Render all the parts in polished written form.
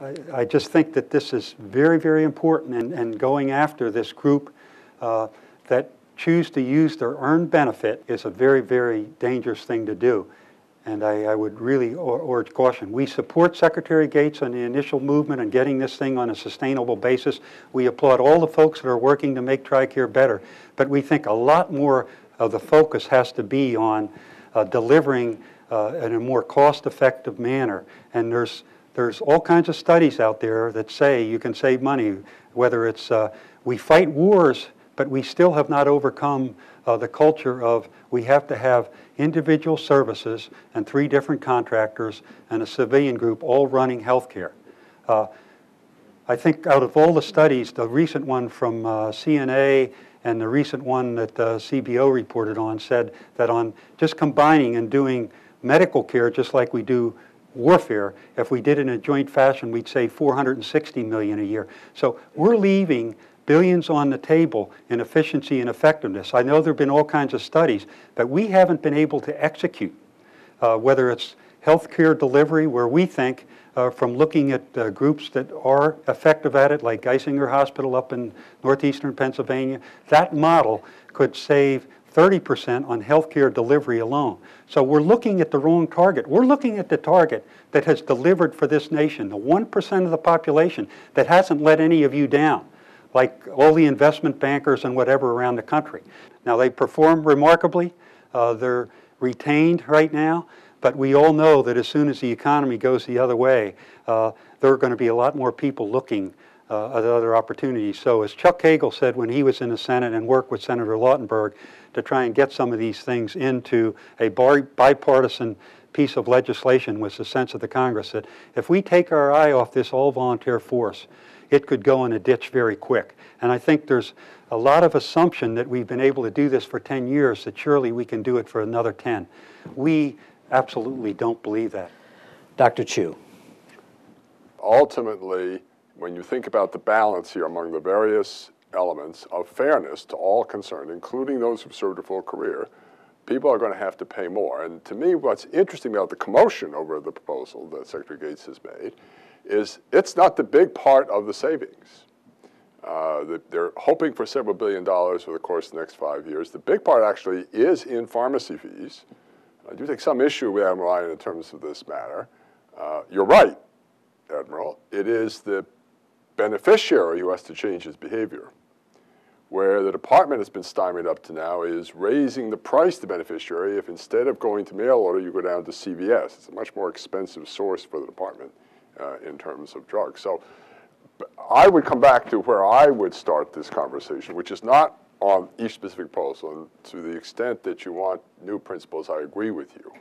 I just think that this is very, very important, and going after this group that choose to use their earned benefit is a very, very dangerous thing to do. And I would really urge caution. We support Secretary Gates on the initial movement and getting this thing on a sustainable basis. We applaud all the folks that are working to make TRICARE better. But we think a lot more of the focus has to be on delivering in a more cost-effective manner. And there's all kinds of studies out there that say you can save money, whether it's we fight wars, but we still have not overcome the culture of we have to have individual services and 3 different contractors and a civilian group all running healthcare. I think out of all the studies, the recent one from CNA and the recent one that CBO reported on said that on just combining and doing medical care just like we do warfare, if we did it in a joint fashion, we'd save $460 million a year. So we're leaving billions on the table in efficiency and effectiveness. I know there have been all kinds of studies, but we haven't been able to execute, whether it's healthcare delivery, where we think from looking at groups that are effective at it, like Geisinger Hospital up in northeastern Pennsylvania, that model could save 30% on healthcare delivery alone. So we're looking at the wrong target. We're looking at the target that has delivered for this nation, the 1% of the population that hasn't let any of you down, like all the investment bankers and whatever around the country. Now, they perform remarkably. They're retained right now, but we all know that as soon as the economy goes the other way, there are going to be a lot more people looking at other opportunities. So as Chuck Hagel said when he was in the Senate and worked with Senator Lautenberg to try and get some of these things into a bipartisan piece of legislation, was the sense of the Congress that if we take our eye off this all-volunteer force, it could go in a ditch very quick. And I think there's a lot of assumption that we've been able to do this for 10 years, that surely we can do it for another 10. We absolutely don't believe that. Dr. Chu. Ultimately, when you think about the balance here among the various elements of fairness to all concerned, including those who've served a full career, people are going to have to pay more. And to me, what's interesting about the commotion over the proposal that Secretary Gates has made is it's not the big part of the savings. They're hoping for several $billions for the course of the next 5 years. The big part actually is in pharmacy fees. I do take some issue with Admiral Ryan in terms of this matter. You're right, Admiral. It is the beneficiary who has to change his behavior. Where the department has been stymied up to now is raising the price to the beneficiary if instead of going to mail order, you go down to CVS. It's a much more expensive source for the department in terms of drugs. So I would come back to where I would start this conversation, which is not on each specific proposal. And to the extent that you want new principles, I agree with you.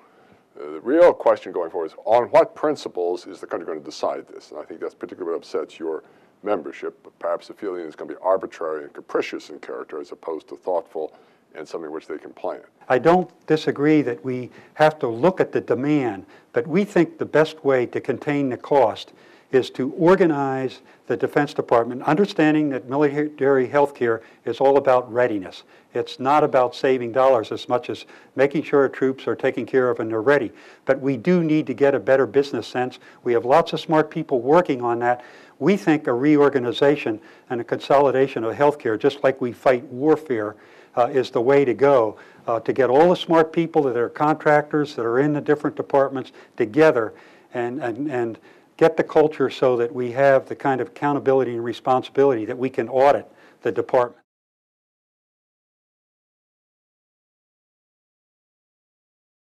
The real question going forward is on what principles is the country going to decide this? And I think that's particularly what upsets your membership, but perhaps the feeling is going to be arbitrary and capricious in character as opposed to thoughtful and something which they can plan. I don't disagree that we have to look at the demand, but we think the best way to contain the cost is to organize the Defense Department, understanding that military health care is all about readiness. It's not about saving dollars as much as making sure our troops are taken care of and they're ready. But we do need to get a better business sense. We have lots of smart people working on that. We think a reorganization and a consolidation of healthcare, just like we fight warfare, is the way to go, to get all the smart people that are contractors, that are in the different departments together and get the culture so that we have the kind of accountability and responsibility that we can audit the department.